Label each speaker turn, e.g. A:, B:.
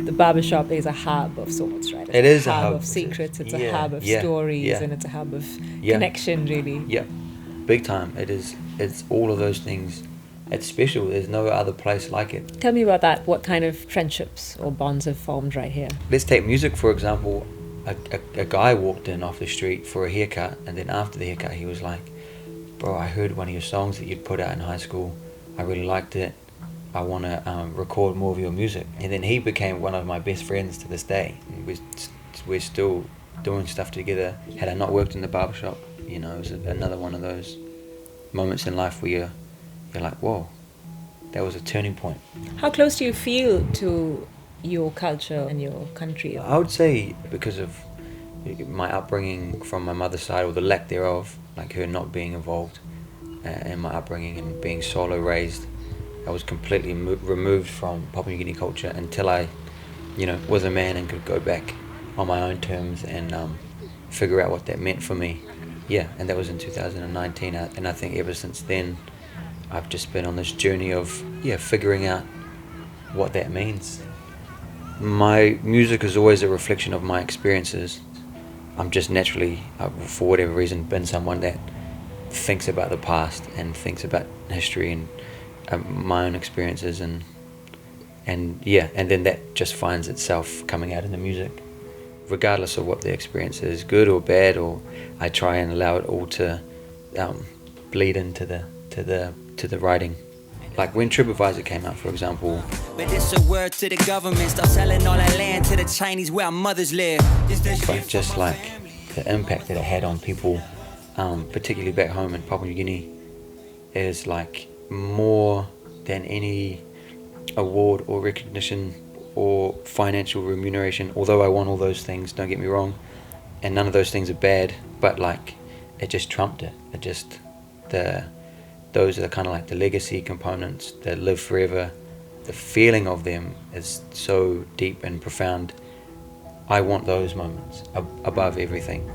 A: the barbershop is a hub of sorts, right?
B: It is a
A: hub
B: hub
A: of secrets. It's
B: Yeah,
A: a hub of
B: yeah,
A: stories,
B: yeah.
A: and it's a hub of
B: Yeah.
A: connection, really.
B: Yep, big time. It is. It's all of those things. It's special. There's no other place like it.
A: Tell me about that. What kind of friendships or bonds have formed right here?
B: Let's take music, for example. A guy walked in off the street for a haircut, and then after the haircut he was like, bro, I heard one of your songs that you'd put out in high school. I really liked it. I want to record more of your music. And then he became one of my best friends to this day. We're still doing stuff together. Had I not worked in the barbershop, you know, it was another one of those moments in life where you're like, whoa, that was a turning point.
A: How close do you feel to your culture and your country?
B: I would say because of my upbringing from my mother's side, or the lack thereof, like her not being involved in my upbringing and being solo raised, I was completely removed from Papua New Guinea culture until I, you know, was a man and could go back on my own terms and figure out what that meant for me. Yeah, and that was in 2019, and I think ever since then I've just been on this journey of figuring out what that means. My music is always a reflection of my experiences. I'm just naturally, for whatever reason, been someone that thinks about the past and thinks about history and my own experiences, and then that just finds itself coming out in the music, regardless of what the experience is, good or bad. Or I try and allow it all to bleed into the writing. Like when TripAdvisor came out, for example.
C: But it's a word to the government, stop selling all our land to the Chinese where our mothers live.
B: But just like the impact that it had on people, particularly back home in Papua New Guinea, is like more than any award or recognition or financial remuneration. Although I want all those things, don't get me wrong, and none of those things are bad, but like it just trumped it. Those are kind of like the legacy components that live forever. The feeling of them is so deep and profound. I want those moments above everything.